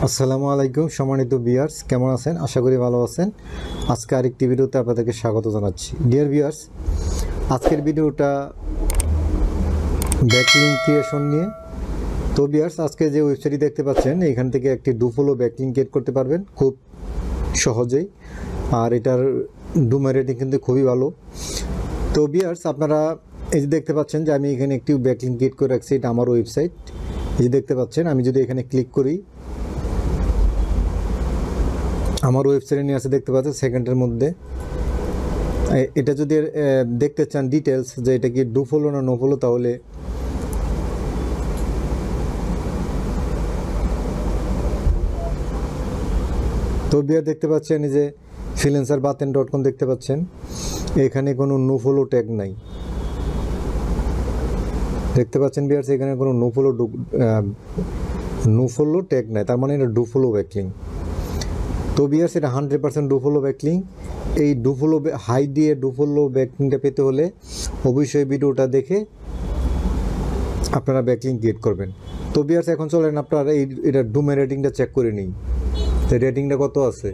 আসসালামু আলাইকুম সম্মানিত ভিউয়ার্স, কেমন আছেন? আশা করি ভালো আছেন। আজকে আরেকটি ভিডিওতে আপনাদেরকে স্বাগত জানাচ্ছি। ডিয়ার ভিউয়ার্স, আজকের ভিডিওটা ব্যাকলিঙ্ক ক্রিয়েশন নিয়ে। তো ভিউয়ার্স, আজকে যে ওয়েবসাইটটি দেখতে পাচ্ছেন এখান থেকে একটি ডুফলো ব্যাকলিঙ্ক ক্রিয়েট করতে পারবেন খুব সহজেই, আর এটার ডোমেইন রেটিং কিন্তু খুবই ভালো। তো ভিউয়ার্স, আপনারা এই যে দেখতে পাচ্ছেন যে আমি এখানে একটি ব্যাকলিঙ্ক ক্রিয়েট করে রাখছি, এটা আমার ওয়েবসাইট। এই যে দেখতে পাচ্ছেন, আমি যদি এখানে ক্লিক করি আমার ওয়েবসাইটে নিয়ে আসে, দেখতে পাচ্ছেন সেকেন্ডের মধ্যে। এটা যদি দেখতে চান ডিটেলস যে এটা কি ডু ফলো না নো ফলো, তাহলে তো বিয়ার দেখতে পাচ্ছেন এই যে freelancerbaten.com দেখতে পাচ্ছেন, এখানে কোনো নো ফলো ট্যাগ নাই। দেখতে পাচ্ছেন বিয়ার্স, এখানে কোনো নো ফলো ট্যাগ নাই, তার মানে এটা ডু ফলো ব্যাকলিঙ্ক। তো বিয়ার্স, এটা 100% ডুফলো ব্যাকলিঙ্ক। এই ডুফলো হাই দিয়ে ডুফলো ব্যাকলিঙ্কটা পেতে হলে অবশ্যই ভিডিওটা দেখে আপনারা ব্যাকলিঙ্ক ক্রিয়েট করবেন। তো বিয়ার্স, এখন চলেন আপনারা এটা ডোমেইন রেটিংটা চেক করে নিই, তো রেটিংটা কত আছে।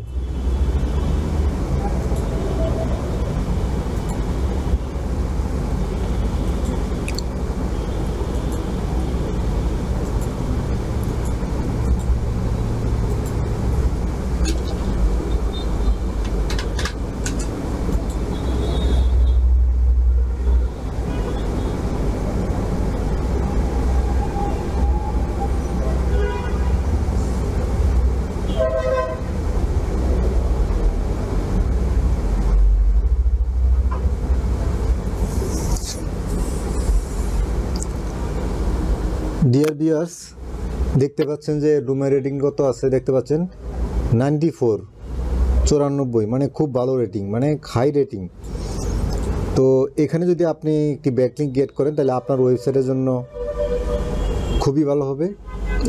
ডিয়ার ভিউয়ার্স, দেখতে পাচ্ছেন যে ডোমেইন রেটিং কত আছে, দেখতে পাচ্ছেন 94, মানে খুব ভালো রেটিং, মানে হাই রেটিং। তো এখানে যদি আপনি একটি ব্যাকলিঙ্ক ক্রিয়েট করেন তাহলে আপনার ওয়েবসাইটের জন্য খুবই ভালো হবে,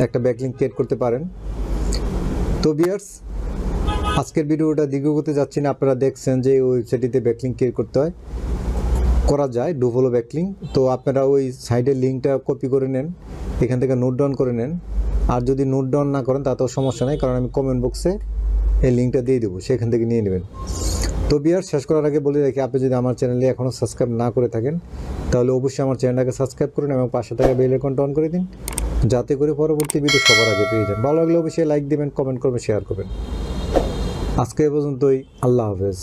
একটা ব্যাকলিঙ্ক ক্রিয়েট করতে পারেন। তো ভিউয়ার্স, আজকের ভিডিওটা দীর্ঘ করতে যাচ্ছি না, আপনারা দেখছেন যে ওয়েবসাইটটিতে ব্যাকলিঙ্ক ক্রিয়েট করা যায় ডুফলো ব্যাকলিঙ্ক। তো আপনারা ওই সাইডের লিঙ্কটা কপি করে নেন, এখান থেকে নোট ডাউন করে নেন। আর যদি নোট ডাউন না করেন তাতেও সমস্যা নেই, কারণ আমি কমেন্ট বক্সে এই লিঙ্কটা দিয়ে দেবো, সেখান থেকে নিয়ে নেবেন। তো ভিউয়ার্স, শেষ করার আগে বলে রাখি, আপনি যদি আমার চ্যানেলে এখনও সাবস্ক্রাইব না করে থাকেন তাহলে অবশ্যই আমার চ্যানেলটাকে সাবস্ক্রাইব করুন এবং পাশে থাকা বেল আইকনটা অন করে দিন, যাতে করে পরবর্তী ভিডিও সবার আগে পেয়ে যান। ভালো লাগলে অবশ্যই লাইক দেবেন, কমেন্ট করবেন, শেয়ার করবেন। আজকে এ পর্যন্তই, আল্লাহ হাফেজ।